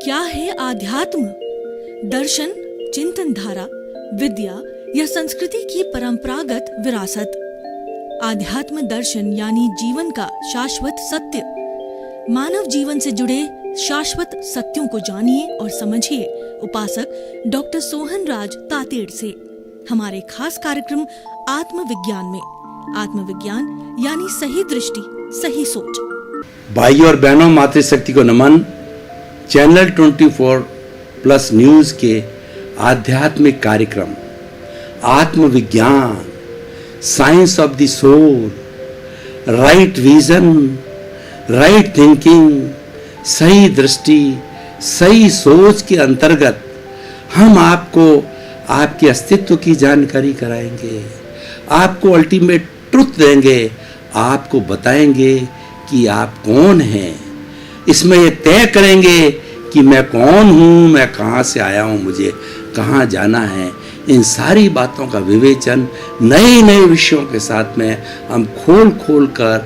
क्या है आध्यात्म? दर्शन, चिंतन धारा, विद्या या संस्कृति की परंपरागत विरासत। आध्यात्म दर्शन यानी जीवन का शाश्वत सत्य। मानव जीवन से जुड़े शाश्वत सत्यों को जानिए और समझिए उपासक डॉक्टर सोहन राज तातेड़ से हमारे खास कार्यक्रम आत्मविज्ञान में। आत्मविज्ञान यानी सही दृष्टि, सही सोच। भाइयों और बहनों, मातृशक्ति को नमन। चैनल 24+ न्यूज के आध्यात्मिक कार्यक्रम आत्मविज्ञान, science of the soul, right vision, right thinking, सही दृष्टि, सही सोच के अंतर्गत हम आपको आपके अस्तित्व की जानकारी कराएंगे, आपको अल्टीमेट ट्रुथ देंगे, आपको बताएंगे कि आप कौन हैं। इसमें ये तय करेंगे कि मैं कौन हूँ, मैं कहाँ से आया हूँ, मुझे कहाँ जाना है। इन सारी बातों का विवेचन नए नए विषयों के साथ में हम खोल कर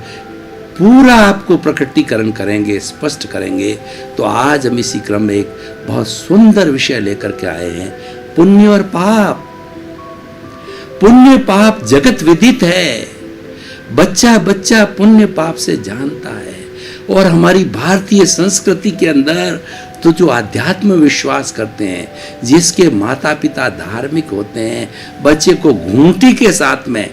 पूरा आपको प्रकटीकरण करेंगे, स्पष्ट करेंगे। तो आज हम इसी क्रम में एक बहुत सुंदर विषय लेकर के आए हैं, पुण्य और पाप। पुण्य पाप जगत विदित है, बच्चा बच्चा पुण्य पाप से जानता है। और हमारी भारतीय संस्कृति के अंदर तो जो आध्यात्म विश्वास करते हैं, जिसके माता पिता धार्मिक होते हैं, बच्चे को घूंटी के साथ में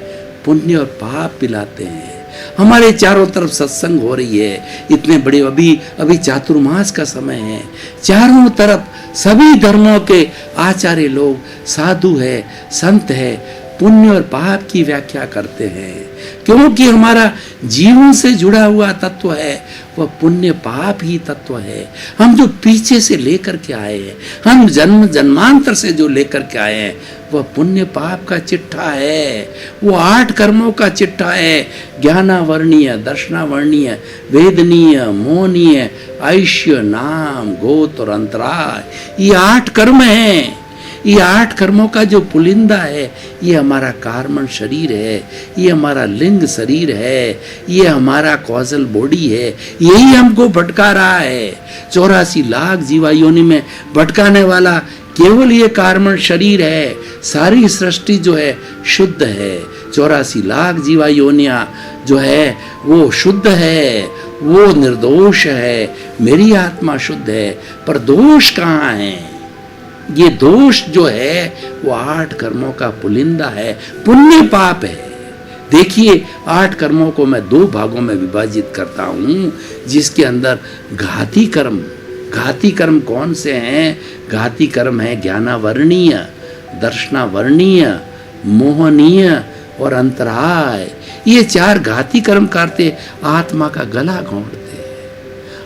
पुण्य और पाप पिलाते हैं। हमारे चारों तरफ सत्संग हो रही है, इतने बड़े अभी चातुर्मास का समय है, चारों तरफ सभी धर्मों के आचार्य लोग, साधु है, संत है, पुण्य और पाप की व्याख्या करते हैं। क्योंकि हमारा जीवन से जुड़ा हुआ तत्व है वह पुण्य पाप ही तत्व है। हम जो पीछे से लेकर के आए हैं, हम जन्म जन्मांतर से जो लेकर के आए हैं, वह पुण्य पाप का चिट्ठा है। वो 8 कर्मों का चिट्ठा है। ज्ञानावर्णीय, दर्शनावर्णीय, वेदनीय, मोहनीय, ऐश्य, नाम, गोत्र और अंतराय, ये 8 कर्म हैं। ये 8 कर्मों का जो पुलिंदा है, ये हमारा कार्मण शरीर है, ये हमारा लिंग शरीर है, ये हमारा कॉजल बॉडी है। यही हमको भटका रहा है। 84 लाख जीवा योनि में भटकाने वाला केवल ये कार्मण शरीर है। सारी सृष्टि जो है शुद्ध है। 84 लाख जीवा योनियां जो है वो शुद्ध है, वो निर्दोष है। मेरी आत्मा शुद्ध है, पर दोष कहाँ है? ये दोष जो है वो 8 कर्मों का पुलिंदा है, पुण्य पाप है। देखिए, 8 कर्मों को मैं 2 भागों में विभाजित करता हूँ, जिसके अंदर घाती कर्म कौन से हैं? घाती कर्म है ज्ञानावर्णीय, दर्शनावर्णीय, मोहनीय और अंतराय। ये 4 घाती कर्म करते आत्मा का गला घोंटते,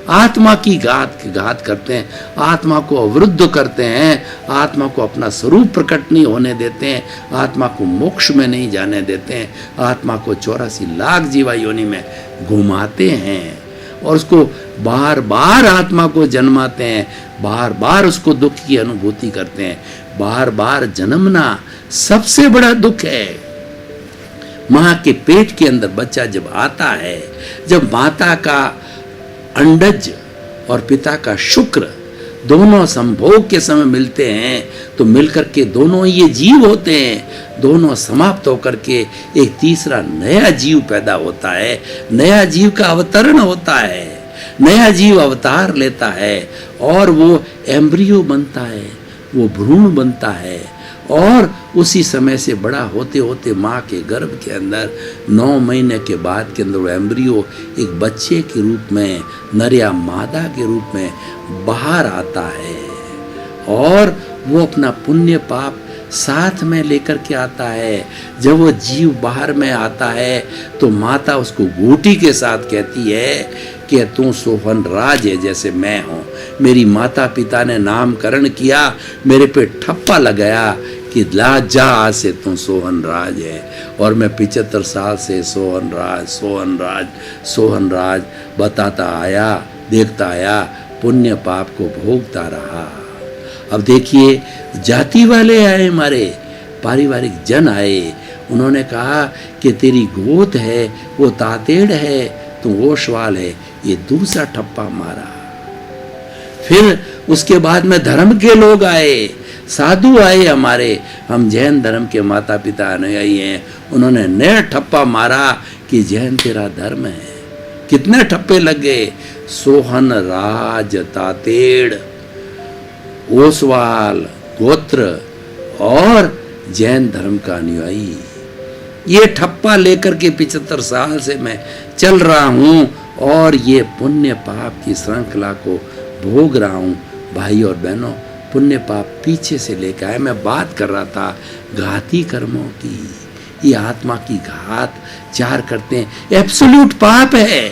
आत्मा की घात करते हैं, आत्मा को अवरुद्ध करते हैं, आत्मा को अपना स्वरूप प्रकट नहीं होने देते हैं, आत्मा को मोक्ष में नहीं जाने देते हैं, आत्मा को 84 लाख जीवा योनि में घुमाते हैं और उसको बार बार आत्मा को जन्माते हैं, बार बार उसको दुख की अनुभूति करते हैं। बार बार जन्मना सबसे बड़ा दुख है। माँ के पेट के अंदर बच्चा जब आता है, जब माता का अंडज और पिता का शुक्र दोनों संभोग के समय मिलते हैं, तो मिलकर के दोनों ये जीव होते हैं। दोनों समाप्त होकर के एक तीसरा नया जीव पैदा होता है। नया जीव का अवतरण होता है, नया जीव अवतार लेता है और वो एम्ब्रियो बनता है, वो भ्रूण बनता है। और उसी समय से बड़ा होते होते माँ के गर्भ के अंदर 9 महीने के बाद के अंदर वो एम्ब्रियो एक बच्चे के रूप में, नर या मादा के रूप में बाहर आता है और वो अपना पुण्य पाप साथ में लेकर के आता है। जब वो जीव बाहर में आता है तो माता उसको घूंटी के साथ कहती है कि तू सोहन राज है, जैसे मैं हूँ। मेरी माता पिता ने नामकरण किया, मेरे पे ठप्पा लगाया कि जा से तू सोहन राज है। और मैं 75 साल से सोहन राज बताता आया, देखता आया, पुण्य पाप को भोगता रहा। अब देखिए, जाति वाले आए, हमारे पारिवारिक जन आए, उन्होंने कहा कि तेरी गोत है वो तातेड़ है, तू ओशवाल है। ये दूसरा ठप्पा मारा। फिर उसके बाद में धर्म के लोग आए, साधु आए हमारे। हम जैन धर्म के माता पिता अनुयायी हैं, उन्होंने नया ठप्पा मारा कि जैन तेरा धर्म है। कितने ठप्पे लग गए, सोहन, राज, तातेड़, ओसवाल गोत्र और जैन धर्म का अनुयायी। ये ठप्पा लेकर के 75 साल से मैं चल रहा हूं और ये पुण्य पाप की श्रृंखला को भोग रहा हूं। भाई और बहनों, पुण्य पाप पीछे से लेकर आए। मैं बात कर रहा था घाती कर्मों की, ये आत्मा की घात 4 करते हैं, एब्सोल्यूट पाप है।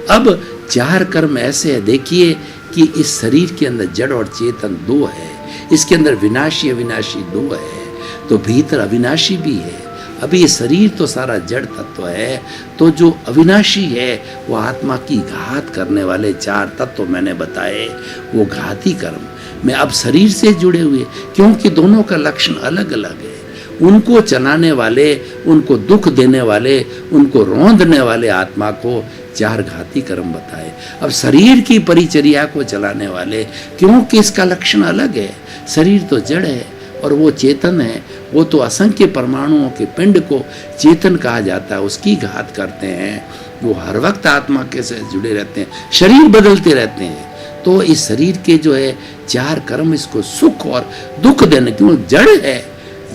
अब 4 कर्म ऐसे है, देखिए कि इस शरीर के अंदर जड़ और चेतन 2 है, इसके अंदर विनाशी अविनाशी 2 है, तो भीतर अविनाशी भी है। अभी ये शरीर तो सारा जड़ तत्व है, तो जो अविनाशी है वो आत्मा की घात करने वाले 4 तत्व मैंने बताए, वो घाती कर्म में अब शरीर से जुड़े हुए, क्योंकि दोनों का लक्षण अलग अलग है। उनको चलाने वाले, उनको दुख देने वाले, उनको रौंदने वाले आत्मा को 4 घाती कर्म बताए। अब शरीर की परिचर्या को चलाने वाले, क्योंकि इसका लक्षण अलग है। शरीर तो जड़ है और वो चेतन है, वो तो असंख्य परमाणुओं के पिंड को चेतन कहा जाता है, उसकी घात करते हैं। वो हर वक्त आत्मा के साथ जुड़े रहते हैं, शरीर बदलते रहते हैं। तो इस शरीर के जो है 4 कर्म इसको सुख और दुख देने, क्यों जड़ है,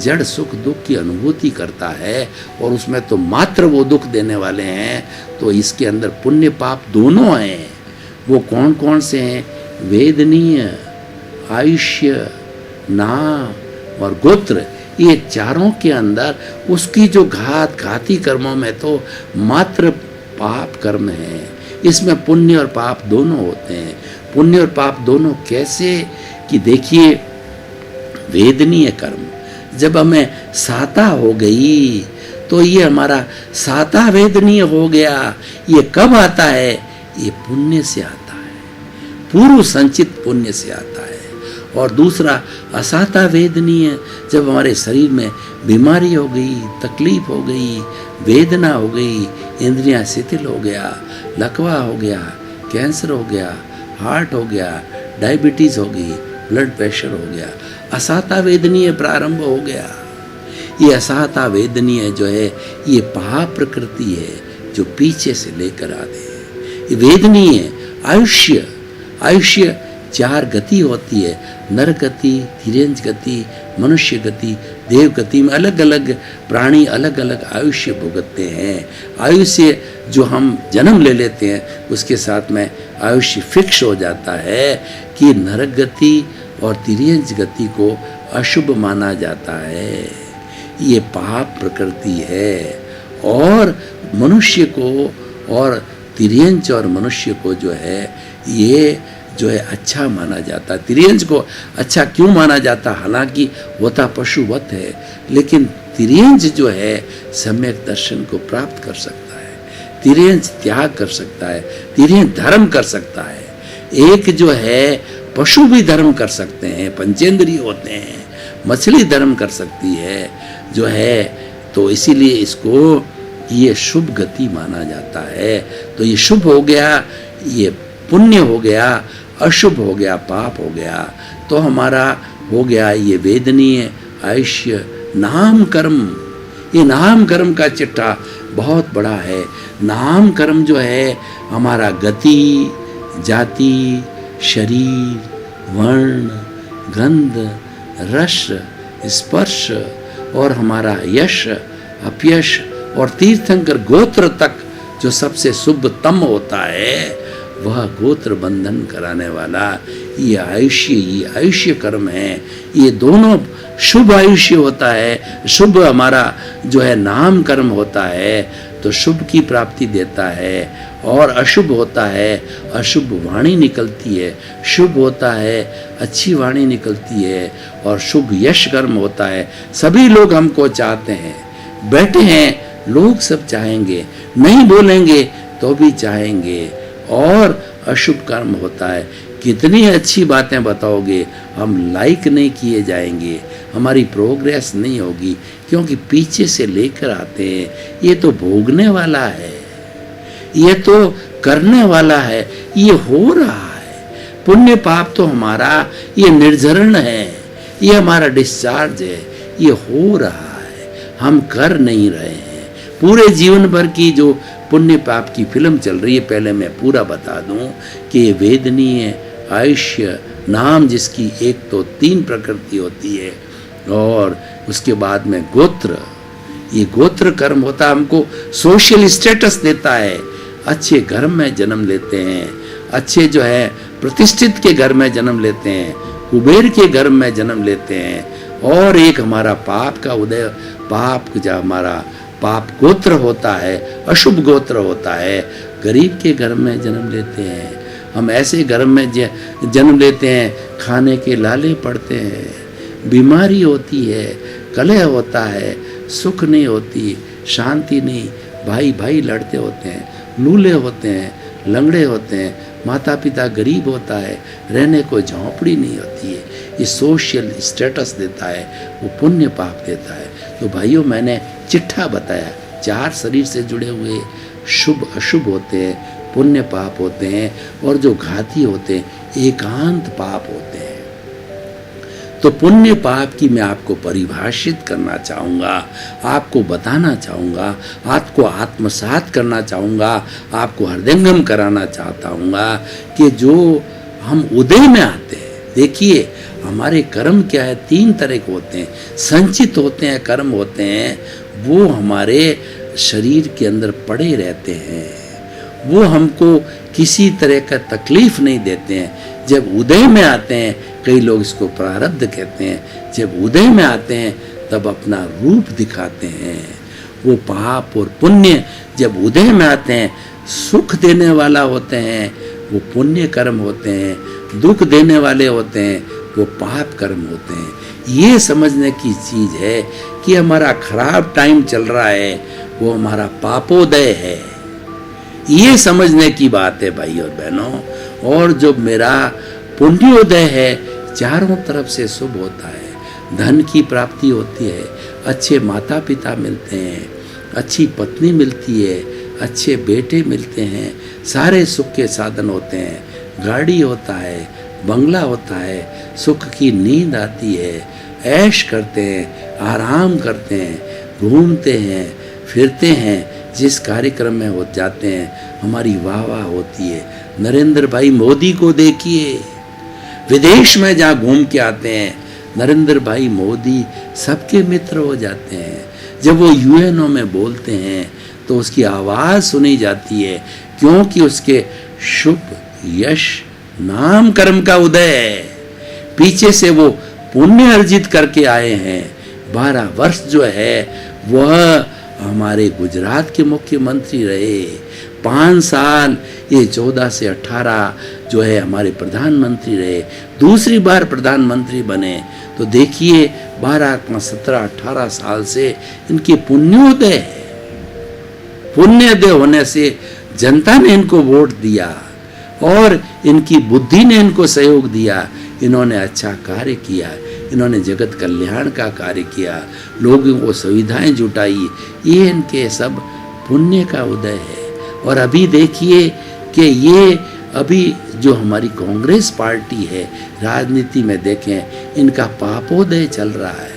जड़ सुख दुख की अनुभूति करता है और उसमें तो मात्र वो दुख देने वाले हैं। तो इसके अंदर पुण्य पाप दोनों हैं। वो कौन कौन से हैं? वेदनीय, आयुष्य, नाम और गोत्र, ये चारों के अंदर उसकी जो घाती कर्मों में तो मात्र पाप कर्म है। इसमें पुण्य और पाप दोनों होते हैं। पुण्य और पाप दोनों कैसे कि देखिए, वेदनीय कर्म जब हमें साता हो गई तो ये हमारा साता वेदनीय हो गया। ये कब आता है? ये पुण्य से आता है, पूर्व संचित पुण्य से आता है। और दूसरा असाता वेदनीय, जब हमारे शरीर में बीमारी हो गई, तकलीफ हो गई, वेदना हो गई, इंद्रियां शिथिल हो गया, लकवा हो गया, कैंसर हो गया, हार्ट हो गया, डायबिटीज हो गई, ब्लड प्रेशर हो गया, असाता वेदनीय प्रारंभ हो गया। ये असाता वेदनीय जो है ये पाप प्रकृति है जो पीछे से लेकर आते हैं। ये वेदनीय आयुष्य, आयुष्य 4 गति होती है, नर गति, तिर्यंच गति, मनुष्य गति, देव गति में अलग अलग प्राणी अलग अलग आयुष्य भुगतते हैं। आयुष्य जो हम जन्म ले लेते हैं उसके साथ में आयुष्य फिक्स हो जाता है कि नरक गति और तिर्यंच गति को अशुभ माना जाता है। ये पाप प्रकृति है। और मनुष्य को और तिर्यंच और मनुष्य को जो है ये जो है अच्छा माना जाता है। तिर्यंच को अच्छा क्यों माना जाता? हालांकि होता पशुवत है, लेकिन तिर्यंच जो है सम्यक दर्शन को प्राप्त कर सकता है, तिर्यंच त्याग कर सकता है, तिर्यंच धर्म कर सकता है। एक जो है पशु भी धर्म कर सकते हैं, पंचेंद्रिय होते हैं, मछली धर्म कर सकती है जो है। तो इसीलिए इसको ये शुभ गति माना जाता है। तो ये शुभ हो गया, ये पुण्य हो गया, अशुभ हो गया, पाप हो गया। तो हमारा हो गया ये वेदनीय, आयुष्य, नाम कर्म। ये नाम कर्म का चिट्ठा बहुत बड़ा है। नाम कर्म जो है हमारा गति, जाति, शरीर, वर्ण, गंध, रस, स्पर्श और हमारा यश, अपयश और तीर्थंकर गोत्र तक जो सबसे शुभतम होता है वह गोत्र बंधन कराने वाला ये आयुष्य कर्म है। ये दोनों शुभ आयुष्य होता है, शुभ हमारा जो है नाम कर्म होता है तो शुभ की प्राप्ति देता है। और अशुभ होता है, अशुभ वाणी निकलती है, शुभ होता है अच्छी वाणी निकलती है। और शुभ यश कर्म होता है। सभी लोग हमको चाहते हैं, बैठे हैं लोग सब चाहेंगे, नहीं बोलेंगे तो भी चाहेंगे। और अशुभ कर्म होता है, कितनी अच्छी बातें बताओगे हम लाइक नहीं किए जाएंगे, हमारी प्रोग्रेस नहीं होगी, क्योंकि पीछे से लेकर आते हैं। ये तो भोगने वाला है, ये तो करने वाला है, ये हो रहा है, पुण्य पाप तो हमारा ये निर्जरण है, ये हमारा डिस्चार्ज है, ये हो रहा है, हम कर नहीं रहे हैं। पूरे जीवन भर की जो पुण्य पाप की फिल्म चल रही है, पहले मैं पूरा बता दूं कि ये वेदनीय आयुष्य नाम, जिसकी एक तो 3 प्रकृति होती है, और उसके बाद में गोत्र, ये गोत्र कर्म होता है, हमको सोशल स्टेटस देता है। अच्छे घर में जन्म लेते हैं, अच्छे जो है प्रतिष्ठित के घर में जन्म लेते हैं, कुबेर के घर में जन्म लेते हैं, और एक हमारा पाप का उदय, पाप जो हमारा पाप गोत्र होता है, अशुभ गोत्र होता है, गरीब के घर में जन्म लेते हैं। हम ऐसे घर में जन्म लेते हैं, खाने के लाले पड़ते हैं, बीमारी होती है, कलह होता है, सुख नहीं होती, शांति नहीं, भाई भाई लड़ते होते हैं, लूले होते हैं, लंगड़े होते हैं, माता पिता गरीब होता है, रहने को झोंपड़ी नहीं होती है। ये सोशल स्टेटस देता है, वो पुण्य पाप देता है। तो भाइयों, मैंने चिट्ठा बताया, 4 शरीर से जुड़े हुए शुभ अशुभ होते हैं, पुण्य पाप होते हैं, और जो घाती होते हैं एकांत पाप होते हैं। तो पुण्य पाप की मैं आपको परिभाषित करना चाहूँगा, आपको बताना चाहूँगा, आपको आत्मसात करना चाहूँगा, आपको हृदयंगम कराना चाहता हूँगा कि जो हम उदय में आते हैं, देखिए हमारे कर्म क्या है, 3 तरह के होते हैं। संचित होते हैं कर्म होते हैं, वो हमारे शरीर के अंदर पड़े रहते हैं, वो हमको किसी तरह का तकलीफ नहीं देते हैं। जब उदय में आते हैं, कई लोग इसको प्रारब्ध कहते हैं, जब उदय में आते हैं तब अपना रूप दिखाते हैं। वो पाप और पुण्य जब उदय में आते हैं, सुख देने वाला होते हैं, वो पुण्य कर्म होते हैं, दुख देने वाले होते हैं, वो पाप कर्म होते हैं। ये समझने की चीज है कि हमारा खराब टाइम चल रहा है, वो हमारा पापोदय है। ये समझने की बात है भाई और बहनों। और जो मेरा पुण्योदय है, चारों तरफ से शुभ होता है, धन की प्राप्ति होती है, अच्छे माता पिता मिलते हैं, अच्छी पत्नी मिलती है, अच्छे बेटे मिलते हैं, सारे सुख के साधन होते हैं, गाड़ी होता है, बंगला होता है, सुख की नींद आती है, ऐश करते हैं, आराम करते हैं, घूमते हैं, फिरते हैं, जिस कार्यक्रम में हो जाते हैं हमारी वाह वाह होती है। नरेंद्र भाई मोदी को देखिए, विदेश में जहाँ घूम के आते हैं, नरेंद्र भाई मोदी सबके मित्र हो जाते हैं। जब वो यूएनओ में बोलते हैं तो उसकी आवाज़ सुनी जाती है, क्योंकि उसके शुभ यश नाम कर्म का उदय है। पीछे से वो पुण्य अर्जित करके आए हैं। 12 वर्ष जो है वह हमारे गुजरात के मुख्यमंत्री रहे, 5 साल ये 14 से 18 जो है हमारे प्रधानमंत्री रहे, दूसरी बार प्रधानमंत्री बने। तो देखिए 12, 17, 18 साल से इनके पुण्योदय है। पुण्योदय होने से जनता ने इनको वोट दिया और इनकी बुद्धि ने इनको सहयोग दिया। इन्होंने अच्छा कार्य किया, इन्होंने जगत कल्याण का कार्य किया, लोगों को सुविधाएं जुटाई। ये इनके सब पुण्य का उदय है। और अभी देखिए कि ये अभी जो हमारी कांग्रेस पार्टी है, राजनीति में देखें इनका पापोदय चल रहा है।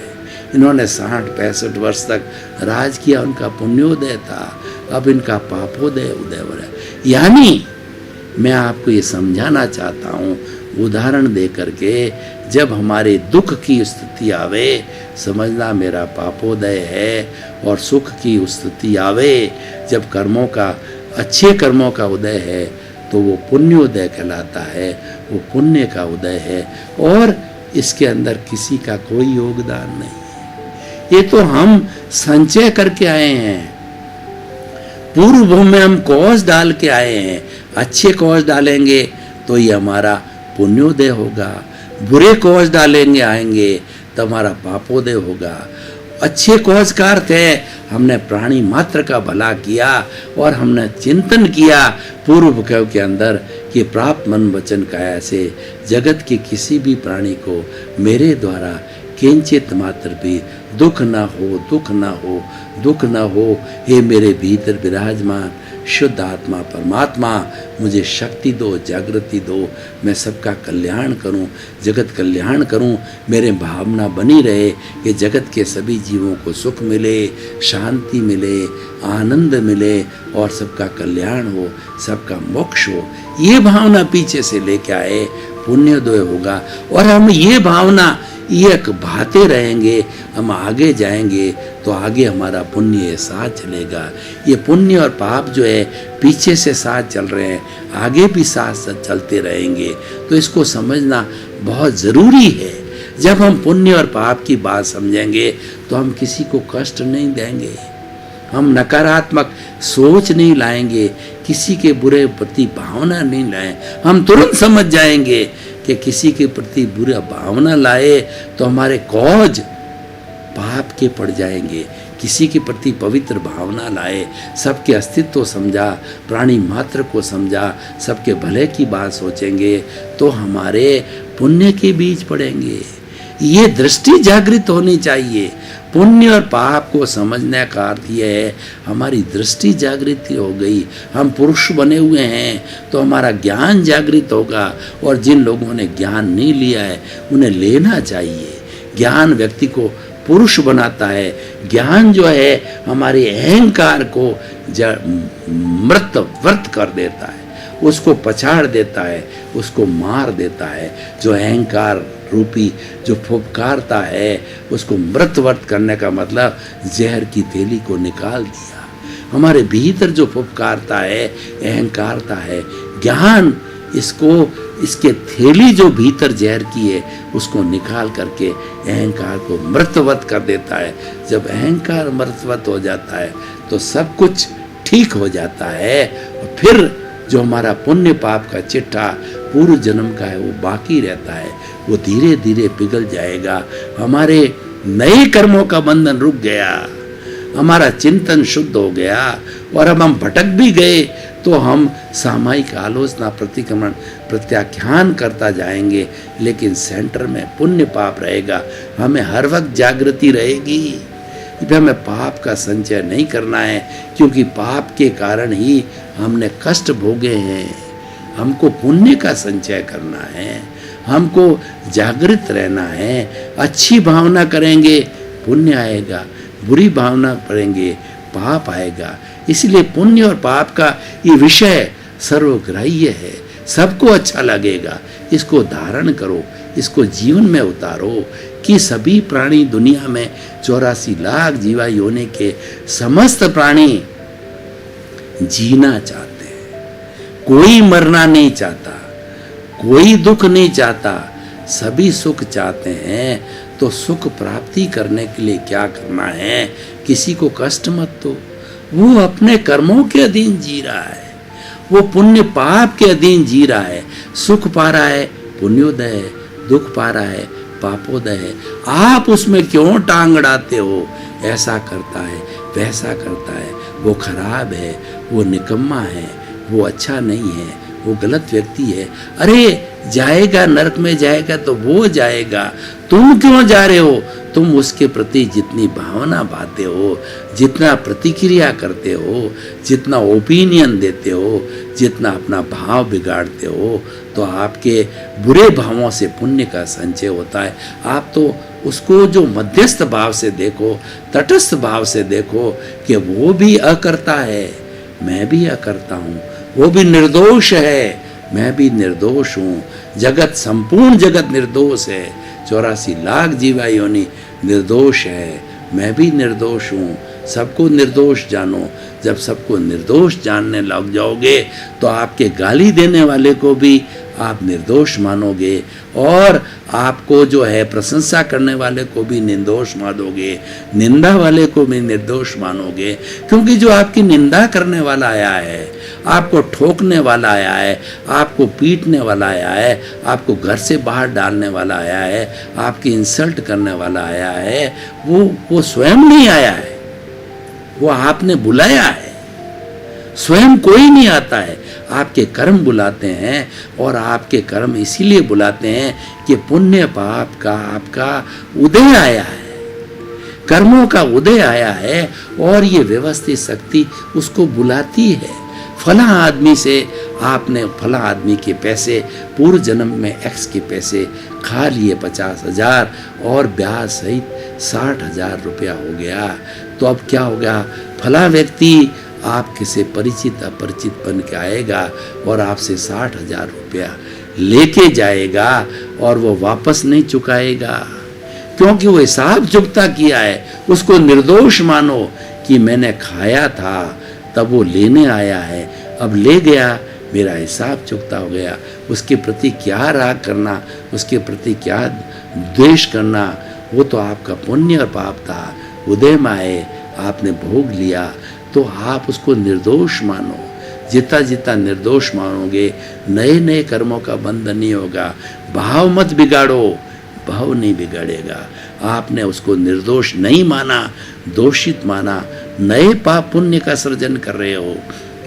इन्होंने 60-65 वर्ष तक राज किया, उनका पुण्योदय था, अब इनका पापोदय उदय हो रहा है। यानी मैं आपको ये समझाना चाहता हूँ उदाहरण दे करके, जब हमारे दुख की स्थिति आवे समझना मेरा पापोदय है, और सुख की स्थिति आवे जब कर्मों का अच्छे कर्मों का उदय है तो वो पुण्योदय कहलाता है, वो पुण्य का उदय है। और इसके अंदर किसी का कोई योगदान नहीं है, ये तो हम संचय करके आए हैं। पूर्व भूमि में हम कौश डाल के आए हैं, अच्छे कौश डालेंगे तो ये हमारा पुण्योदय होगा, बुरे कौश डालेंगे आएंगे तो हमारा पापोदय होगा। अच्छे कौश का अर्थ है हमने प्राणी मात्र का भला किया और हमने चिंतन किया पूर्व के अंदर कि प्राप्त मन वचन काया से जगत के किसी भी प्राणी को मेरे द्वारा किंचित मात्र भी दुख ना हो, दुख ना हो, दुख ना हो। हे मेरे भीतर विराजमान शुद्ध आत्मा परमात्मा मुझे शक्ति दो, जागृति दो, मैं सबका कल्याण करूं, जगत कल्याण करूं। मेरे भावना बनी रहे कि जगत के सभी जीवों को सुख मिले, शांति मिले, आनंद मिले और सबका कल्याण हो, सबका मोक्ष हो। ये भावना पीछे से लेके आए, पुण्योदय होगा। और हम ये भावना ये भाते रहेंगे, हम आगे जाएंगे तो आगे हमारा पुण्य साथ चलेगा। ये पुण्य और पाप जो है पीछे से साथ चल रहे हैं, आगे भी साथ साथ चलते रहेंगे। तो इसको समझना बहुत ज़रूरी है। जब हम पुण्य और पाप की बात समझेंगे तो हम किसी को कष्ट नहीं देंगे, हम नकारात्मक सोच नहीं लाएंगे, किसी के बुरे प्रति भावना नहीं लाएं। हम तुरंत समझ जाएंगे कि किसी के प्रति बुरा भावना लाए तो हमारे कौज पाप के पड़ जाएंगे। किसी के प्रति पवित्र भावना लाए, सबके अस्तित्व को समझा, प्राणी मात्र को समझा, सबके भले की बात सोचेंगे तो हमारे पुण्य के बीज पड़ेंगे। ये दृष्टि जागृत होनी चाहिए। पुण्य और पाप को समझने का अर्थ यह है हमारी दृष्टि जागृति हो गई। हम पुरुष बने हुए हैं तो हमारा ज्ञान जागृत होगा। और जिन लोगों ने ज्ञान नहीं लिया है उन्हें लेना चाहिए। ज्ञान व्यक्ति को पुरुष बनाता है। ज्ञान जो है हमारे अहंकार को मृत वर्त कर देता है, उसको पछाड़ देता है, उसको मार देता है। जो अहंकार रूपी जो फुफकारता है उसको मृतवर्त करने का मतलब जहर की थैली को निकाल दिया। हमारे भीतर जो फुफकारता है, अहंकारता है, ज्ञान इसके थैली जो भीतर जहर की है उसको निकाल करके अहंकार को मृतवत कर देता है। जब अहंकार मृतवत हो जाता है तो सब कुछ ठीक हो जाता है। और फिर जो हमारा पुण्य पाप का चिट्ठा पूर्व जन्म का है वो बाकी रहता है, वो धीरे धीरे पिघल जाएगा। हमारे नए कर्मों का बंधन रुक गया, हमारा चिंतन शुद्ध हो गया। और अब हम भटक भी गए तो हम सामायिक आलोचना, प्रतिक्रमण, प्रत्याख्यान करता जाएंगे, लेकिन सेंटर में पुण्य पाप रहेगा। हमें हर वक्त जागृति रहेगी। हमें पाप का संचय नहीं करना है, क्योंकि पाप के कारण ही हमने कष्ट भोगे हैं। हमको पुण्य का संचय करना है, हमको जागृत रहना है। अच्छी भावना करेंगे पुण्य आएगा, बुरी भावना करेंगे पाप आएगा। इसलिए पुण्य और पाप का ये विषय सर्वग्राह्य है, सबको अच्छा लगेगा। इसको धारण करो, इसको जीवन में उतारो कि सभी प्राणी दुनिया में 84 लाख जीवा योनि के समस्त प्राणी जीना चाहते हैं। कोई मरना नहीं चाहता, कोई दुख नहीं चाहता, सभी सुख चाहते हैं। तो सुख प्राप्ति करने के लिए क्या करना है? किसी को कष्ट मत दो। वो अपने कर्मों के अधीन जी रहा है, वो पुण्य पाप के अधीन जी रहा है। सुख पा रहा है पुण्योदय है, दुख पा रहा है पापोदय है। आप उसमें क्यों टांग अड़ाते हो? ऐसा करता है, वैसा करता है, वो खराब है, वो निकम्मा है, वो अच्छा नहीं है, वो गलत व्यक्ति है। अरे जाएगा, नरक में जाएगा तो वो जाएगा, तुम क्यों जा रहे हो? तुम उसके प्रति जितनी भावना बांधते हो, जितना प्रतिक्रिया करते हो, जितना ओपिनियन देते हो, जितना अपना भाव बिगाड़ते हो, तो आपके बुरे भावों से पुण्य का संचय होता है। आप तो उसको जो मध्यस्थ भाव से देखो, तटस्थ भाव से देखो कि वो भी अकर्ता है, मैं भी अकर्ता हूँ, वो भी निर्दोष है, मैं भी निर्दोष हूँ। जगत, संपूर्ण जगत निर्दोष है, 84 लाख जीवा योनि निर्दोष है, मैं भी निर्दोष हूँ। सबको निर्दोष जानो। जब सबको निर्दोष जानने लग जाओगे तो आपके गाली देने वाले को भी आप निर्दोष मानोगे, और आपको जो है प्रशंसा करने वाले को भी निर्दोष मानोगे, निंदा वाले को भी निर्दोष मानोगे। क्योंकि जो आपकी निंदा करने वाला आया है, आपको ठोकने वाला आया है, आपको पीटने वाला आया है, आपको घर से बाहर डालने वाला आया है, आपकी इंसल्ट करने वाला आया है, वो स्वयं नहीं आया है, वो आपने बुलाया है। स्वयं कोई नहीं आता है, आपके कर्म बुलाते हैं। और आपके कर्म इसीलिए बुलाते हैं कि पुण्य पाप का आपका उदय आया है, कर्मों का उदय आया है, और ये व्यवस्थित शक्ति उसको बुलाती है। फला आदमी से आपने फला आदमी के पैसे पूर्व जन्म में एक्स के पैसे खा लिए 50,000 और ब्याज सहित 60,000 रुपया हो गया। तो अब क्या हो गया, फला व्यक्ति आपके से परिचित अपरिचित बन के आएगा और आपसे 60,000 रुपया लेके जाएगा और वो वापस नहीं चुकाएगा, क्योंकि वो हिसाब चुकता किया है। उसको निर्दोष मानो कि मैंने खाया था तब वो लेने आया है, अब ले गया, मेरा हिसाब चुकता हो गया। उसके प्रति क्या राग करना, उसके प्रति क्या द्वेष करना, वो तो आपका पुण्य और पाप था। उदय में आए, आपने भोग लिया, तो आप उसको निर्दोष मानो। जितना जितना निर्दोष मानोगे, नए नए कर्मों का बंधन नहीं होगा। भाव मत बिगाड़ो, भाव नहीं बिगड़ेगा। आपने उसको निर्दोष नहीं माना, दोषित माना, नए पाप पुण्य का सृजन कर रहे हो,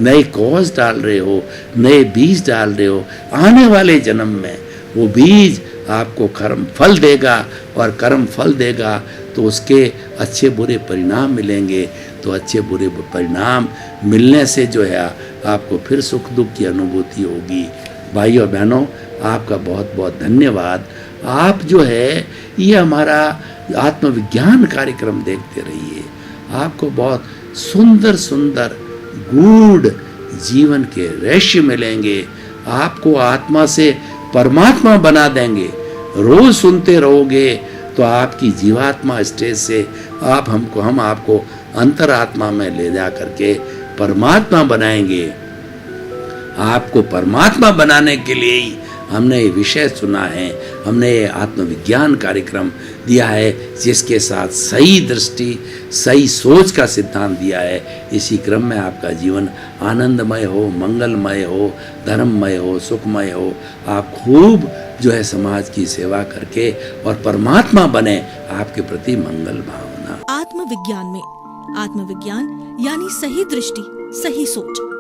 नए कॉज डाल रहे हो, नए बीज डाल रहे हो। आने वाले जन्म में वो बीज आपको कर्म फल देगा, और कर्म फल देगा तो उसके अच्छे बुरे परिणाम मिलेंगे। तो अच्छे बुरे परिणाम मिलने से जो है आपको फिर सुख दुख की अनुभूति होगी। भाइयों बहनों, आपका बहुत बहुत धन्यवाद। आप जो है ये हमारा आत्मविज्ञान कार्यक्रम देखते रहिए। आपको बहुत सुंदर सुंदर गूढ़ जीवन के रहस्य मिलेंगे। आपको आत्मा से परमात्मा बना देंगे। रोज सुनते रहोगे तो आपकी जीवात्मा स्टेज से हम आपको अंतरात्मा में ले जा करके परमात्मा बनाएंगे। आपको परमात्मा बनाने के लिए ही हमने ये विषय सुना है, हमने ये आत्मविज्ञान कार्यक्रम दिया है, जिसके साथ सही दृष्टि, सही सोच का सिद्धांत दिया है। इसी क्रम में आपका जीवन आनंदमय हो, मंगलमय हो, धर्ममय हो, सुखमय हो। आप खूब जो है समाज की सेवा करके और परमात्मा बने। आपके प्रति मंगल भावना। आत्मविज्ञान में आत्मविज्ञान यानी सही दृष्टि, सही सोच।